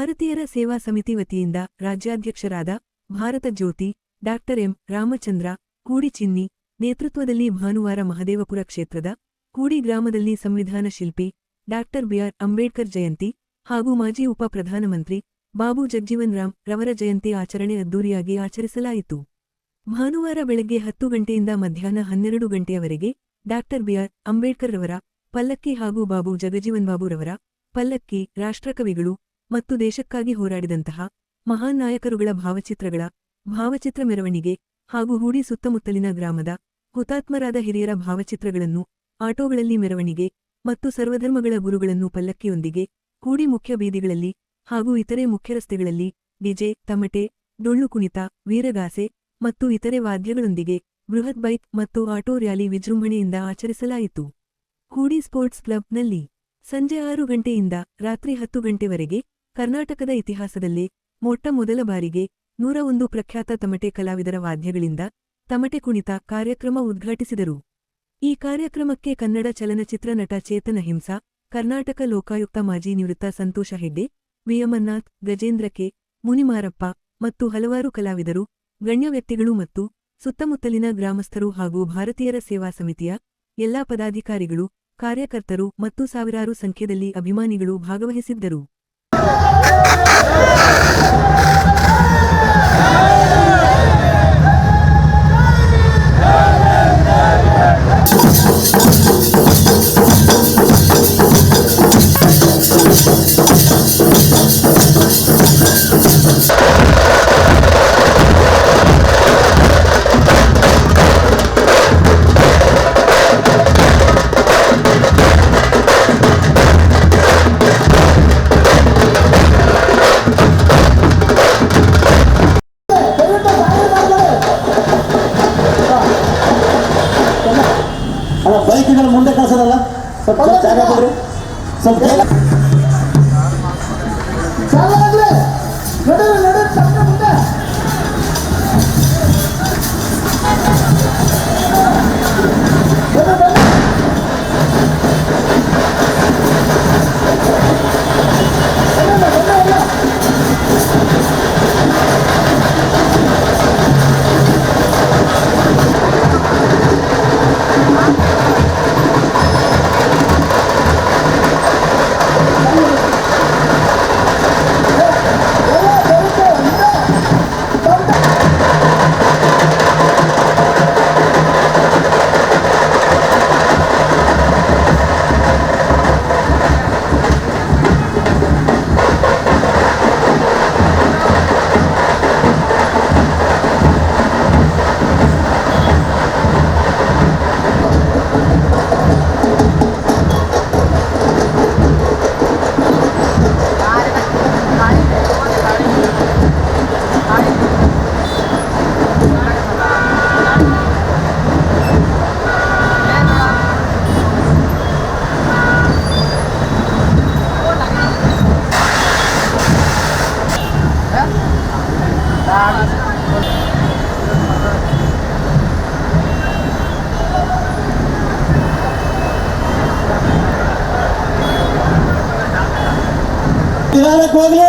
ಭಾರತೀಯರ ಸೇವಾ ಸಮಿತಿ ವತಿಯಿಂದ ರಾಜ್ಯಾಧ್ಯಕ್ಷರಾದ ಭಾರತ ಜ್ಯೋತಿ ಡಾ ಎಂ ರಾಮಚಂದ್ರ ಕೂಡಿಚಿನ್ನಿ ನೇತೃತ್ವದಲ್ಲಿ ಭಾನುವಾರ ಮಹದೇವಪುರ ಕ್ಷೇತ್ರದ ಕೂಡಿ ಗ್ರಾಮದಲ್ಲಿ ಸಂವಿಧಾನ ಶಿಲ್ಪಿ ಡಾ ಬಿಆರ್ ಅಂಬೇಡ್ಕರ್ ಜಯಂತಿ ಹಾಗೂ ಮಾಜಿ ಉಪ ಪ್ರಧಾನಮಂತ್ರಿ ಬಾಬು ಜಗಜೀವನ್ ರಾಮ್ ರವರ ಜಯಂತಿ ಆಚರಣೆ ಅದ್ದೂರಿಯಾಗಿ ಆಚರಿಸಲಾಯಿತು. ಭಾನುವಾರ ಬೆಳಗ್ಗೆ 10 ಗಂಟೆಯಿಂದ ಮಧ್ಯಾಹ್ನ 12 ಗಂಟೆಯವರೆಗೆ ಡಾ ಬಿಆರ್ ಅಂಬೇಡ್ಕರ್ ರವರ ಪಲ್ಲಕ್ಕಿ ಹಾಗೂ ಬಾಬು ಜಗಜೀವನ್ ಬಾಬು ರವರ ಪಲ್ಲಕ್ಕಿ, ರಾಷ್ಟ್ರಕವಿಗಳು ಮತ್ತು ದೇಶಕ್ಕಾಗಿ ಹೋರಾಡಿದಂತಹ ಮಹಾನ್ ನಾಯಕರುಗಳ ಭಾವಚಿತ್ರ ಮೆರವಣಿಗೆ ಹಾಗೂ ಹೂಡಿ ಸುತ್ತಮುತ್ತಲಿನ ಗ್ರಾಮದ ಹುತಾತ್ಮರಾದ ಹಿರಿಯರ ಭಾವಚಿತ್ರಗಳನ್ನು ಆಟೋಗಳಲ್ಲಿ ಮೆರವಣಿಗೆ ಮತ್ತು ಸರ್ವಧರ್ಮಗಳ ಗುರುಗಳನ್ನು ಪಲ್ಲಕ್ಕಿಯೊಂದಿಗೆ ಕೂಡಿ ಮುಖ್ಯ ಬೀದಿಗಳಲ್ಲಿ ಹಾಗೂ ಇತರೆ ಮುಖ್ಯ ರಸ್ತೆಗಳಲ್ಲಿ ಡಿಜೆ, ತಮಟೆ, ಡೊಳ್ಳು ಕುಣಿತ, ವೀರಗಾಸೆ ಮತ್ತು ಇತರೆ ವಾದ್ಯಗಳೊಂದಿಗೆ ಬೃಹತ್ ಬೈಕ್ ಮತ್ತು ಆಟೋ ರ್ಯಾಲಿ ವಿಜೃಂಭಣೆಯಿಂದ ಆಚರಿಸಲಾಯಿತು. ಕೂಡಿ ಸ್ಪೋರ್ಟ್ಸ್ ಕ್ಲಬ್ನಲ್ಲಿ ಸಂಜೆ 6 ಗಂಟೆಯಿಂದ ರಾತ್ರಿ 10 ಗಂಟೆವರೆಗೆ ಕರ್ನಾಟಕದ ಇತಿಹಾಸದಲ್ಲೇ ಮೊಟ್ಟ ಮೊದಲ ಬಾರಿಗೆ 101 ಪ್ರಖ್ಯಾತ ತಮಟೆ ಕಲಾವಿದರ ವಾದ್ಯಗಳಿಂದ ತಮಟೆ ಕುಣಿತ ಕಾರ್ಯಕ್ರಮ ಉದ್ಘಾಟಿಸಿದರು. ಈ ಕಾರ್ಯಕ್ರಮಕ್ಕೆ ಕನ್ನಡ ಚಲನಚಿತ್ರ ನಟ ಚೇತನ್ ಅಹಿಂಸಾ, ಕರ್ನಾಟಕ ಲೋಕಾಯುಕ್ತ ಮಾಜಿ ನಿವೃತ್ತ ಸಂತೋಷ ಹೆಗ್ಡೆ, ವಿ ಅಮರ್ನಾಥ್, ಗಜೇಂದ್ರ ಕೆ, ಮುನಿಮಾರಪ್ಪ ಮತ್ತು ಹಲವಾರು ಕಲಾವಿದರು, ಗಣ್ಯ ವ್ಯಕ್ತಿಗಳು ಮತ್ತು ಸುತ್ತಮುತ್ತಲಿನ ಗ್ರಾಮಸ್ಥರು ಹಾಗೂ ಭಾರತೀಯರ ಸೇವಾ ಸಮಿತಿಯ ಎಲ್ಲಾ ಪದಾಧಿಕಾರಿಗಳು, ಕಾರ್ಯಕರ್ತರು ಮತ್ತು ಸಾವಿರಾರು ಸಂಖ್ಯೆಯಲ್ಲಿ ಅಭಿಮಾನಿಗಳು ಭಾಗವಹಿಸಿದ್ದರು. ಬೈಕ್ಗಳು ಮುಂದೆ ಕಳಿಸೋದಲ್ಲ, ಸ್ವಲ್ಪ ಜಾಗ ಕೊಡ್ರಿ, ಸ್ವಲ್ಪ ಮುಂದೆ. ಹೋಗ್ಲಿ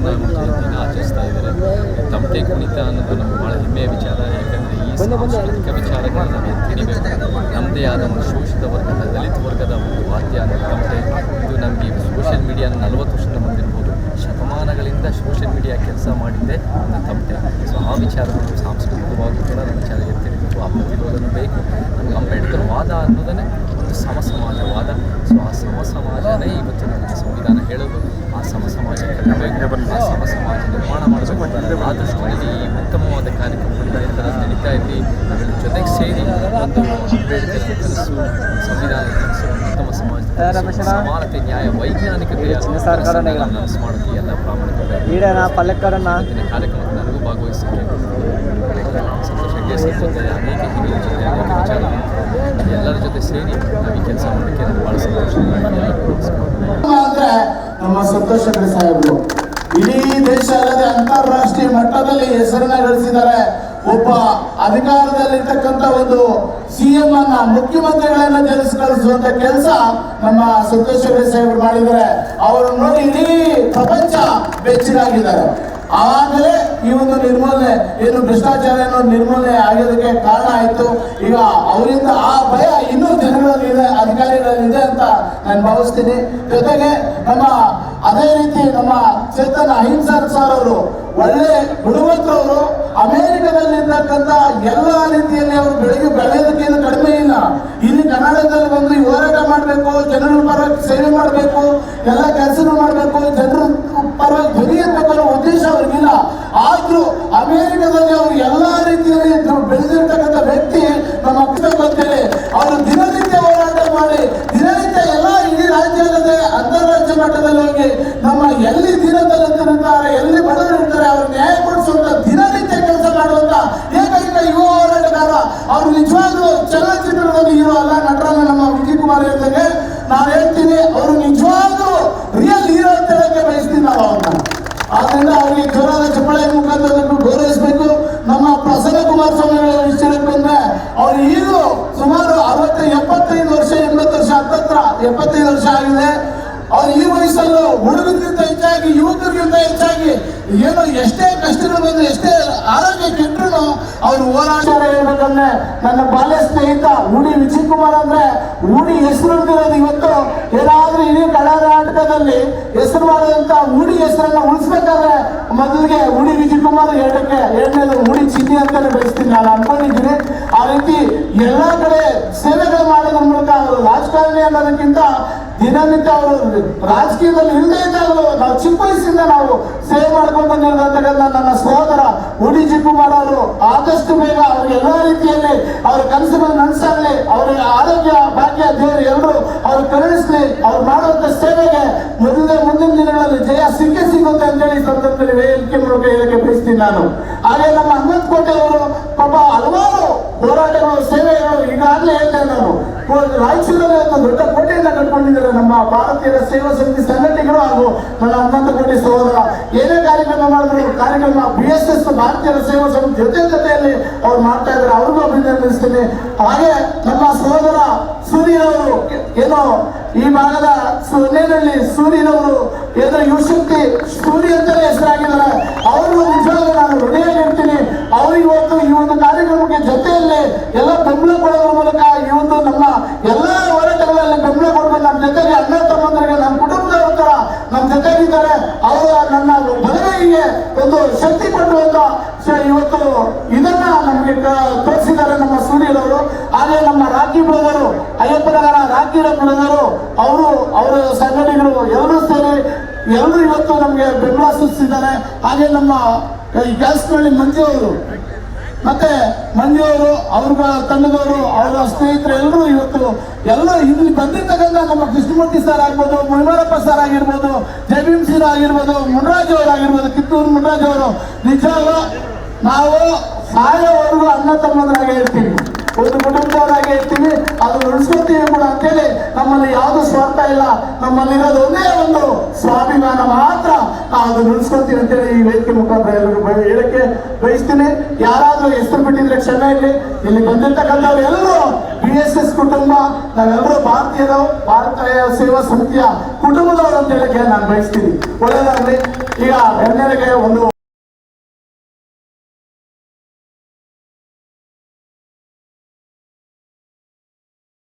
ದಿನ ಆಚರಿಸ್ತಾ ಇದ್ದಾರೆ. ತಮಟೆ ಕುಣಿತ ಅನ್ನೋದು ನಮ್ಗೆ ಭಾಳ ಹೆಮ್ಮೆಯ ವಿಚಾರ. ಯಾಕಂದರೆ ಈ ಸಾಂಸ್ಕೃತಿಕ ವಿಚಾರಗಳನ್ನ ನಾವು ಎತ್ತಿಡಿಬೇಕು. ನಮ್ಮದೇ ಆದ ಒಂದು ಶೋಷಿತ ವರ್ಗದ ದಲಿತ ವರ್ಗದ ಒಂದು ವಾದ್ಯ ಅನ್ನೋದು ತಮಟೆ. ಇದು ನಮಗೆ ಸೋಷಿಯಲ್ ಮೀಡಿಯಾನ 40 ವರ್ಷದ ಮುಂದಿರ್ಬೋದು, ಶತಮಾನಗಳಿಂದ ಸೋಷಿಯಲ್ ಮೀಡಿಯಾ ಕೆಲಸ ಮಾಡಿದ್ದೆ ಒಂದು ತಮಟೆ. ಸೊ ಆ ವಿಚಾರಗಳು ಸಾಂಸ್ಕೃತಿಕವಾಗಿ ಕೂಡ ನಮ್ಮ ವಿಚಾರ ಎತ್ತಿಡಬೇಕು. ಆ ಪ್ರತಿರೋಧನೂ ಬೇಕು. ನಮ್ಗೆ ಅಂಬೇಡ್ಕರ್ ವಾದ ಅನ್ನೋದನ್ನೇ ಒಂದು ಸಮಸಮಾಜವಾದ. ಸೊ ಆ ಸಮಸಮಾಜನೇ ಇವತ್ತು ನಮ್ಮ ಸಂವಿಧಾನ ಹೇಳೋದು. ಆ ಸಮಸಮಾಜ ಕಟ್ಟಬೇಕು, ಆ ಸಮಸಮಾಜ ನಿರ್ಮಾಣ ಮಾಡಬೇಕು. ಆ ದೃಷ್ಟಿಯಲ್ಲಿ ಈ ಉತ್ತಮವಾದ ಕಾರ್ಯಕ್ರಮಗಳಿಂದ ಈ ಥರ ನಡೀತಾ ಇರಲಿ. ನಾವೆಲ್ಲ ಜೊತೆಗೆ ಸೇರಿ ಒಂದು ಅಂಬೇಡ್ಕರ್ ಕನಸು, ಸಂವಿಧಾನ ಕನಸು, ಉತ್ತಮ ಸಮಾಜ, ಸಮಾನತೆ, ನ್ಯಾಯ, ವೈಜ್ಞಾನಿಕತೆಯ ನನಸು ಮಾಡೋದು ಎಲ್ಲ ಪ್ರಾಮಾಣಿಕತೆ ಕಾರ್ಯಕ್ರಮಕ್ಕೆ ನನಗೂ ಭಾಗವಹಿಸಿದ್ದೆ. ಸಂತೋಷ ಜೊತೆ ಅನೇಕ ಹಿರಿಯರ ಜೊತೆ ಅನೇಕ ವಿಚಾರಗಳು ಎಲ್ಲರ ಜೊತೆ ಸೇರಿ ನಾವು ಈ ಕೆಲಸ ಮಾಡೋಕ್ಕೆ ನನಗೆ ಭಾಳ ಸಂತೋಷ. ಅಂದ್ರೆ ನಮ್ಮ ಸಂತೋಷ ಸಾಹೇಬರು ಇಡೀ ದೇಶ ಅಲ್ಲದೆ ಅಂತಾರಾಷ್ಟ್ರೀಯ ಮಟ್ಟದಲ್ಲಿ ಹೆಸರನ್ನ ಗಳಿಸಿದ್ದಾರೆ. ಒಬ್ಬ ಅಧಿಕಾರದಲ್ಲಿರ್ತಕ್ಕಂಥ ಒಂದು ಸಿಎಂ ಅನ್ನ, ಮುಖ್ಯಮಂತ್ರಿಗಳನ್ನ ಕಳಿಸುವಂತ ಕೆಲಸ ನಮ್ಮ ಸಂತೋಷ ಸಾಹೇಬರು ಮಾಡಿದ್ದಾರೆ. ಅವರು ನೋಡಿ ಇಡೀ ಪ್ರಪಂಚ ಬೆಚ್ಚಗಾಗಿದ್ದಾರೆ. ಆಮೇಲೆ ಈ ಒಂದು ನಿರ್ಮೂಲನೆ ಏನು ಭ್ರಷ್ಟಾಚಾರ ನಿರ್ಮೂಲನೆ ಆಗೋದಕ್ಕೆ ಕಾರಣ ಆಯ್ತು. ಈಗ ಅವರಿಂದ ಆ ಭಯ ಇನ್ನೂ ಜನಗಳಲ್ಲಿದೆ, ಅಧಿಕಾರಿಗಳಲ್ಲಿದೆ ಅಂತ ನಾನು ಭಾವಿಸ್ತೀನಿ. ಜೊತೆಗೆ ಅದೇ ರೀತಿ ನಮ್ಮ ಚೇತನ್ ಅಹಿಂಸರ್ ಸರ್ ಅವರು ಒಳ್ಳೆ ಗುಣವಂತರವರು. ಅಮೆರಿಕದಲ್ಲಿರ್ತಕ್ಕಂಥ ಎಲ್ಲ ರೀತಿಯಲ್ಲಿ ಅವರು ಬೆಳೆಯೋದಕ್ಕೇನು ಕಡಿಮೆ ಇಲ್ಲ. ಇಲ್ಲಿ ಕರ್ನಾಟಕದಲ್ಲಿ ಬಂದು ಹೋರಾಟ ಮಾಡಬೇಕು, ಜನರ ಪರವಾಗಿ ಸೇವೆ ಮಾಡಬೇಕು, ಎಲ್ಲ ಕೆಲಸಗಳು ಮಾಡಬೇಕು, ಜನರ ಪರವಾಗಿ ಧ್ವನಿ ಎತ್ತಬೇಕು ಅನ್ನೋ ಉದ್ದೇಶ ಅವ್ರಿಗಿಲ್ಲ. ಆದ್ರೂ ಅಮೆರಿಕದಲ್ಲಿ ಅವರು ಎಲ್ಲಾ ರೀತಿಯಲ್ಲಿ ಬೆಳೆದಿರ್ತಕ್ಕಂಥ ವ್ಯಕ್ತಿ ನಮ್ಮ ಅಂತೇಳಿ ಅವರು ದಿನನಿತ್ಯ ಹೋರಾಟ ಮಾಡಿ ದಿನನಿತ್ಯ ಎಲ್ಲ ಇಡೀ ರಾಜ್ಯ ಅಲ್ಲದೆ ಅಂತಾರಾಷ್ಟ್ರೀಯ ಮಟ್ಟದಲ್ಲಿ ಹೋಗಿ ನಮ್ಮ ಎಲ್ಲಿ ದೀನದಲ್ಲಿರ್ತಾರೆ, ಎಲ್ಲಿ ಬಡವರು ಇರ್ತಾರೆ ಅವ್ರಿಗೆ ನ್ಯಾಯ ಕೊಡಿಸುವಂತ ದಿನನಿತ್ಯ ಕೆಲಸ ಮಾಡುವಂತ ಏಕೈಕ ಯುವ ಹೋರಾಟಗಾರ. ಅವರು ನಿಜವಾಗ್ಲೂ ಚಲನಚಿತ್ರದಲ್ಲಿ ಹೀರೋ ಅಲ್ಲ, ನಟರಲ್ಲ. ನಮ್ಮ ವಿಜಯ್ ಕುಮಾರ್ ಹೇಳ್ದಂಗೆ ನಾನು ಹೇಳ್ತೀನಿ, ಅವರು ನಿಜವಾಗ್ಲೂ ರಿಯಲ್ ಹೀರೋ ಅಂತ ಹೇಳಕ್ಕೆ ಬಯಸ್ತೀನಿ ನಾವು ಅವ್ರನ್ನ. ಆದ್ರಿಂದ ಅವರಿಗೆ ಜೋರಾದ ಚಪ್ಪಾಳೆ ಮುಖಾಂತರ ಗೌರವಿಸಬೇಕು. ನಮ್ಮ ಪ್ರಸನ್ನ ಕುಮಾರಸ್ವಾಮಿ ವಿಷಯಕ್ಕೆ ಬಂದ್ರೆ ಅವ್ರು ಈಗಲೂ ಸುಮಾರು 75 ವರ್ಷ 80 ವರ್ಷ ಹತ್ತತ್ರ 75 ವರ್ಷ ಆಗಿದೆ. ಅವ್ರು ಈ ವಯಸ್ಸಲ್ಲೂ ಹುಡುಗರಿಗಿಂತ ಹೆಚ್ಚಾಗಿ, ಯುವಕರಿಗಿಂತ ಹೆಚ್ಚಾಗಿ ಏನೋ ಎಷ್ಟೇ ಕಷ್ಟಗಳು ಬಂದ್ರೆ, ಎಷ್ಟೇ ಆರೋಗ್ಯ ಕೆಟ್ಟರು ಅವ್ರು ಹೋರಾಟ ಹೇಳ್ಬೇಕಂದ್ರೆ ನನ್ನ ಬಾಲ್ಯ ಸ್ನೇಹಿತ ಉಡಿ ವಿಜಯ್ ಕುಮಾರ್ ಅಂದ್ರೆ ಉಡಿ ಹೆಸರು ಇವತ್ತು ಏನಾದ್ರೂ ಇಡೀ ಕರ್ನಾಟಕದಲ್ಲಿ ಹೆಸರು ಮಾಡಿದಂತ ಉಡಿ ಹೆಸರನ್ನ ಉಳಿಸ್ಬೇಕಾದ್ರೆ ಮೊದಲಿಗೆ ಉಡಿ ವಿಜಯ್ ಕುಮಾರ್ ಎರಡನೇದು ಉಡಿ ಚಿನ್ನಿ ಅಂತಾನೆ ಬೆಳೆಸ್ತೀನಿ ನಾನು ಅನ್ಕೊಂಡಿದ್ದೀನಿ. ಆ ರೀತಿ ಎಲ್ಲಾ ಕಡೆ ಸೇವೆಗಳು ಮಾಡೋದ್ರ ಮೂಲಕ ಅವರು ರಾಜಕಾರಣಿ ಅನ್ನೋದಕ್ಕಿಂತ ದಿನನಿತ್ಯ ಅವರು ರಾಜಕೀಯದಲ್ಲಿ ಇಲ್ಲದೇ ಇದ್ದಾಗಲೂ ನಾವು ಚಿಕ್ಕ ವಯಸ್ಸಿಂದ ನಾವು ಸೇವೆ ಮಾಡ್ಕೊಂಡು ಬಂದಿರತಕ್ಕಂಥ ನನ್ನ ಸಹೋದರ ಉಡಿ ಜಿ ಕುಮಾರ್ ಅವರು ಆದಷ್ಟು ಬೇಗ ಅವ್ರಿಗೆ ಎಲ್ಲ ರೀತಿಯಲ್ಲಿ ಅವ್ರ ಕನಸುಗಳು ನನಸಾಗಲಿ, ಅವರಿಗೆ ಆರೋಗ್ಯ ಭಾಗ್ಯ ದೇವರು ಎಲ್ಲರೂ ಅವ್ರು ಕರುಣಿಸ್ಲಿ. ಅವ್ರು ಮಾಡುವಂತ ಸೇವೆಗೆ ಮುಂದಿನ ದಿನಗಳಲ್ಲಿ ಜಯ ಸಿಗುತ್ತೆ ಅಂತೇಳಿ ಸಂದರ್ಭದಲ್ಲಿ ಹೇಳಿಕೆ ಮೂಲಕ ಹೇಳಕ್ಕೆ ಬಯಸ್ತೀನಿ ನಾನು. ಹಾಗೆ ನಮ್ಮ ಹನುಮಂತ ಕೋಟೆ ಅವರು ಪಾಪ ಹಲವಾರು ಹೋರಾಟಗಳು, ಸೇವೆಗಳು ಈಗಾಗಲೇ ಹೇಳ್ತೇನೆ ನಾನು. ರಾಯಚೂರಲ್ಲಿ ಒಂದು ದೊಡ್ಡ ಕೋಟೆಯನ್ನ ಕಟ್ಕೊಂಡಿದ್ದಾರೆ ನಮ್ಮ ಭಾರತೀಯ ಸೇವಾ ಸಮಿತಿ ಸಂಘಟನೆಗಳು ಹಾಗೂ ನನ್ನ ಹನುಮಂತ ಕೋಟೆ ಸಹೋದರ. ಏನೇ ಕಾರ್ಯಕ್ರಮ ಮಾಡಿದ್ರು ಕಾರ್ಯಕ್ರಮ BSS ಭಾರತೀಯ ಸೇವಾ ಸಮಿತಿ ಜೊತೆಯಲ್ಲಿ ಅವ್ರು ಮಾಡ್ತಾ ಇದ್ದಾರೆ, ಅವ್ರಿಗೂ ಅಭಿನಂದಿಸ್ತೀನಿ. ಹಾಗೆ ನಮ್ಮ ಸಹೋದರ ಸೂರ್ಯನವರು ಏನೋ ಈ ಭಾಗದ ಸೊನ್ನೆನಲ್ಲಿ ಸೂರ್ಯನವರು ಏನೋ ಯುವಶಕ್ತಿ ಸೂರ್ಯ ಅಂತಾನೆ ಹೆಸರಾಗಿದ್ದಾರೆ. ಅವ್ರಿಗೂ ನಿಜವಾಗ್ಲೂ ನಾನು ಋಣಿಯಾಗಿರ್ತೀನಿ. ಅವ್ರು ಇವತ್ತು ಈ ಒಂದು ಕಾರ್ಯಕ್ರಮಕ್ಕೆ ಜೊತೆಯಲ್ಲಿ ಎಲ್ಲ ಬೆಂಬಲ ಕೊಡೋದ್ರ ಮೂಲಕ ಈ ಒಂದು ನಮ್ಮ ಎಲ್ಲ ಹೋರಾಟಗಳಲ್ಲಿ ಬೆಂಬಲ ಕೊಡಬೇಕು. ನಮ್ಮ ಜೊತೆಗೆ ಅಣ್ಣ ತಮ್ಮಂದರಿಗೆ, ನಮ್ಮ ಕುಟುಂಬದವ್ರ ತರ ನಮ್ಮ ಜೊತೆಗಿದ್ದಾರೆ. ಅವರು ನನ್ನ ಬಲಗೈಗೆ ಒಂದು ಶಕ್ತಿ ಕೊಡುವಂತ ಇವತ್ತು ಇದನ್ನ ನಮಗೆ ತೋರಿಸಿದ್ದಾರೆ ನಮ್ಮ ಸೂರ್ಯನವರು. ಹಾಗೆ ನಮ್ಮ ರಾಖಿ ಬ್ರದರು, ಅಯ್ಯಪ್ಪನಗರ ರಾಖಿ ಬ್ರದರು, ಅವರ ಸಂಘಟನೆಗಳು ಎಲ್ಲರೂ ಸೇರಿ ಎಲ್ಲರೂ ಇವತ್ತು ನಮಗೆ ಬೆಂಬಲ ಸೂಚಿಸಿದ್ದಾರೆ. ಹಾಗೆ ನಮ್ಮ ಕೆಲಸದಲ್ಲಿ ಮಂಜು ಅವರು ಅವ್ರ ತಂಡದವರು, ಅವರ ಸ್ನೇಹಿತರು ಎಲ್ಲರೂ ಇವತ್ತು ಎಲ್ಲ ಇಲ್ಲಿ ಬಂದಿರ್ತಕ್ಕಂಥ ನಮ್ಮ ಕೃಷ್ಣಮೂರ್ತಿ ಸರ್ ಆಗ್ಬೋದು, ಮುನಿಮಾರಪ್ಪ ಸರ್ ಆಗಿರ್ಬೋದು, ಜಯಭೀಮ್ ಸಿರ್ ಆಗಿರ್ಬೋದು, ಮುನರಾಜ್ ಅವರು ಆಗಿರ್ಬೋದು, ಕಿತ್ತೂರು ಮುನರಾಜ್ ಅವರು, ನಿಜವಾಗ್ಲೂ ನಾವು ಸಾಯೋವರೆಗೂ ಅಣ್ಣ ತಮ್ಮಂದರಾಗಿ ಹೇಳ್ತೀವಿ, ಒಂದು ಕುಟುಂಬದವರಾಗಿ ಹೇಳ್ತೀವಿ, ಅದು ಉಳಿಸ್ಕೊತೀವಿ ಕೂಡ ಅಂತೇಳಿ ನಮ್ಮಲ್ಲಿ ಯಾವುದು ಸ್ವಾರ್ಥ ಇಲ್ಲ, ನಮ್ಮಲ್ಲಿರೋದು ಒಂದೇ ಒಂದು ಸ್ವಾಭಿಮಾನ ಮಾತ್ರ. ನಾವು ಅದು ನುಡಿಸ್ಕೊತೀವಿ ಅಂತೇಳಿ ಈ ವೇದಿಕೆ ಮುಖಾಂತರ ಎಲ್ಲರಿಗೂ ಹೇಳಕ್ಕೆ ಬಯಸ್ತೀನಿ. ಯಾರಾದ್ರೂ ಹೆಸರು ಬಿಟ್ಟಿದ್ರೆ ಕ್ಷಮೆ ಇರಲಿ. ಇಲ್ಲಿ ಬಂದಿರ್ತಕ್ಕಂಥವ್ರು ಎಲ್ಲರೂ BSS ಕುಟುಂಬ, ನಾವೆಲ್ಲರೂ ಭಾರತೀಯರು, ಭಾರತೀಯ ಸೇವಾ ಸಮಿತಿಯ ಕುಟುಂಬದವರು ಅಂತ ಹೇಳಕ್ಕೆ ನಾನು ಬಯಸ್ತೀನಿ. ಒಳ್ಳೆಯದಾಗಲಿ. ಈಗ ಗಣ್ಯರಿಗೆ ಒಂದು